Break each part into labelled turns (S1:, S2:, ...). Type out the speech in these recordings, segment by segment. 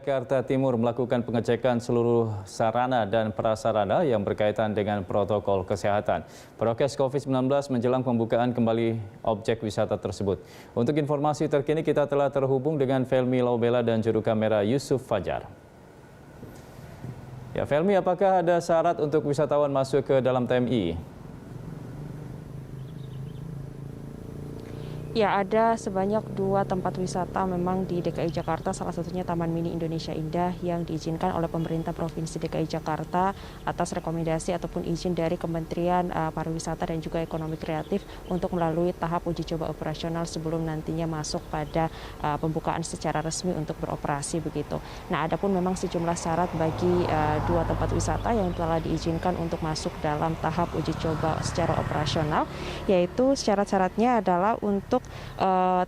S1: Jakarta Timur melakukan pengecekan seluruh sarana dan prasarana yang berkaitan dengan protokol kesehatan prokes COVID-19 menjelang pembukaan kembali objek wisata tersebut. Untuk informasi terkini kita telah terhubung dengan Felmi Laubela dan juru kamera Yusuf Fajar. Ya, Felmi, apakah ada syarat untuk wisatawan masuk ke dalam TMI?
S2: Ya, ada sebanyak 2 tempat wisata memang di DKI Jakarta, salah satunya Taman Mini Indonesia Indah yang diizinkan oleh pemerintah Provinsi DKI Jakarta atas rekomendasi ataupun izin dari Kementerian Pariwisata dan juga Ekonomi Kreatif untuk melalui tahap uji coba operasional sebelum nantinya masuk pada pembukaan secara resmi untuk beroperasi begitu. Nah, adapun memang sejumlah syarat bagi 2 tempat wisata yang telah diizinkan untuk masuk dalam tahap uji coba secara operasional, yaitu syarat-syaratnya adalah untuk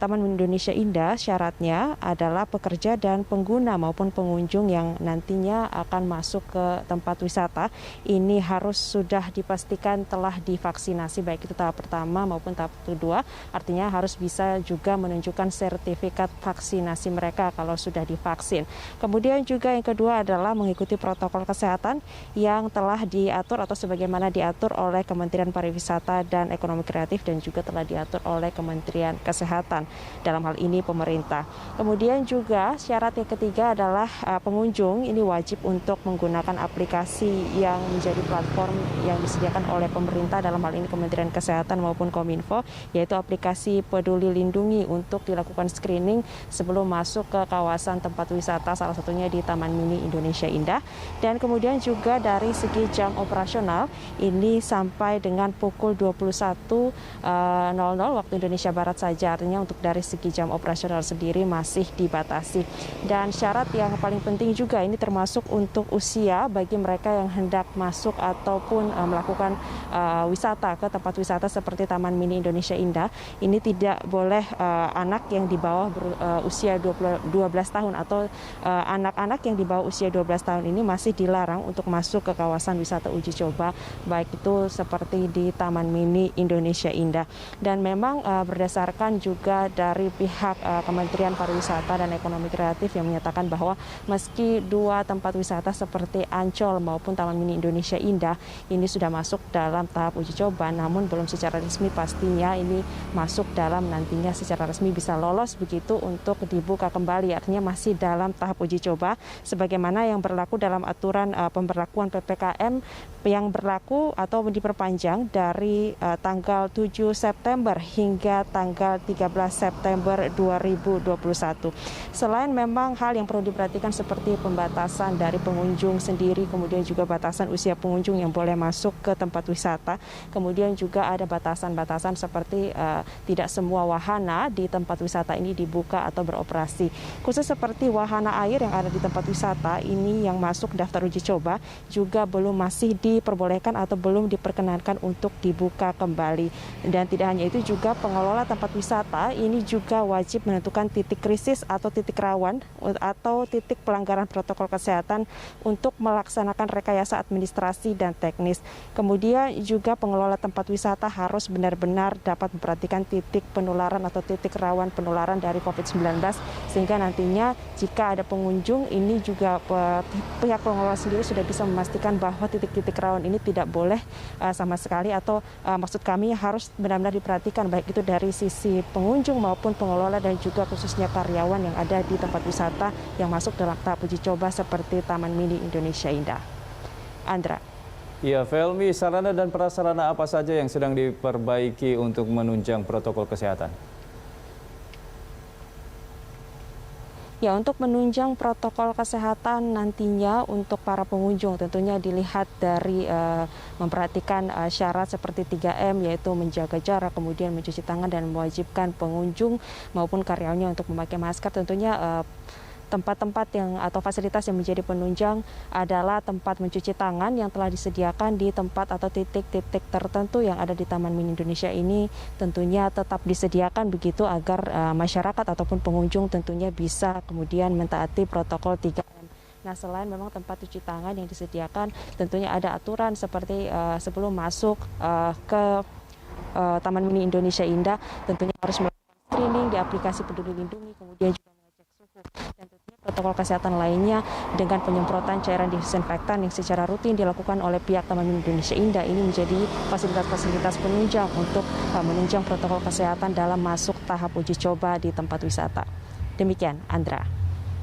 S2: Taman Indonesia Indah, syaratnya adalah pekerja dan pengguna maupun pengunjung yang nantinya akan masuk ke tempat wisata ini harus sudah dipastikan telah divaksinasi, baik itu tahap pertama maupun tahap kedua, artinya harus bisa juga menunjukkan sertifikat vaksinasi mereka kalau sudah divaksin. Kemudian juga yang kedua adalah mengikuti protokol kesehatan yang telah diatur atau sebagaimana diatur oleh Kementerian Pariwisata dan Ekonomi Kreatif dan juga telah diatur oleh Kementerian Kesehatan, dalam hal ini pemerintah. Kemudian juga syarat yang ketiga adalah pengunjung ini wajib untuk menggunakan aplikasi yang menjadi platform yang disediakan oleh pemerintah, dalam hal ini Kementerian Kesehatan maupun Kominfo, yaitu aplikasi Peduli Lindungi untuk dilakukan screening sebelum masuk ke kawasan tempat wisata, salah satunya di Taman Mini Indonesia Indah. Dan kemudian juga dari segi jam operasional ini sampai dengan pukul 21.00 waktu Indonesia Barat saja, artinya untuk dari segi jam operasional sendiri masih dibatasi. Dan syarat yang paling penting juga ini termasuk untuk usia bagi mereka yang hendak masuk ataupun melakukan wisata ke tempat wisata seperti Taman Mini Indonesia Indah, ini tidak boleh anak yang di bawah usia 12 tahun atau anak-anak yang di bawah usia 12 tahun ini masih dilarang untuk masuk ke kawasan wisata uji coba, baik itu seperti di Taman Mini Indonesia Indah. Dan memang berdasarkan juga dari pihak Kementerian Pariwisata dan Ekonomi Kreatif yang menyatakan bahwa meski 2 tempat wisata seperti Ancol maupun Taman Mini Indonesia Indah ini sudah masuk dalam tahap uji coba, namun belum secara resmi pastinya ini masuk dalam nantinya secara resmi bisa lolos begitu untuk dibuka kembali, artinya masih dalam tahap uji coba sebagaimana yang berlaku dalam aturan pemberlakuan PPKM yang berlaku atau diperpanjang dari tanggal 7 September hingga tanggal 13 September 2021. Selain memang hal yang perlu diperhatikan seperti pembatasan dari pengunjung sendiri, kemudian juga batasan usia pengunjung yang boleh masuk ke tempat wisata, kemudian juga ada batasan-batasan seperti tidak semua wahana di tempat wisata ini dibuka atau beroperasi. Khusus seperti wahana air yang ada di tempat wisata ini yang masuk daftar uji coba juga masih diperbolehkan atau belum diperkenankan untuk dibuka kembali. Dan tidak hanya itu, juga pengelola tempat wisata ini juga wajib menentukan titik krisis atau titik rawan atau titik pelanggaran protokol kesehatan untuk melaksanakan rekayasa administrasi dan teknis. Kemudian juga pengelola tempat wisata harus benar-benar dapat memperhatikan titik penularan atau titik rawan penularan dari COVID-19 sehingga nantinya jika ada pengunjung ini juga pihak pengelola sendiri sudah bisa memastikan bahwa titik-titik rawan ini tidak boleh sama sekali atau maksud kami harus benar-benar diperhatikan baik itu dari sisi pengunjung maupun pengelola dan juga khususnya karyawan yang ada di tempat wisata yang masuk dalam tahap uji coba seperti Taman Mini Indonesia Indah. Andra.
S1: Ya, Felmi, sarana dan prasarana apa saja yang sedang diperbaiki untuk menunjang protokol kesehatan?
S2: Ya, untuk menunjang protokol kesehatan nantinya untuk para pengunjung tentunya dilihat dari memperhatikan syarat seperti 3M, yaitu menjaga jarak, kemudian mencuci tangan dan mewajibkan pengunjung maupun karyawannya untuk memakai masker. Tentunya tempat-tempat yang atau fasilitas yang menjadi penunjang adalah tempat mencuci tangan yang telah disediakan di tempat atau titik-titik tertentu yang ada di Taman Mini Indonesia ini tentunya tetap disediakan begitu agar masyarakat ataupun pengunjung tentunya bisa kemudian mentaati protokol 3M. Nah, selain memang tempat cuci tangan yang disediakan, tentunya ada aturan seperti sebelum masuk ke Taman Mini Indonesia Indah tentunya harus melakukan screening di aplikasi Peduli Lindungi, kemudian juga mengecek suhu. Dan tentunya protokol kesehatan lainnya dengan penyemprotan cairan disinfektan yang secara rutin dilakukan oleh pihak Taman Mini Indonesia Indah. Ini menjadi fasilitas-fasilitas penunjang untuk menunjang protokol kesehatan dalam masuk tahap uji coba di tempat wisata. Demikian, Andra.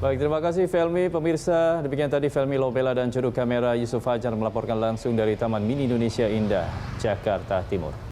S1: Baik, terima kasih Felmi. Pemirsa, demikian tadi Felmi Lobela dan juru kamera Yusuf Fajar melaporkan langsung dari Taman Mini Indonesia Indah, Jakarta Timur.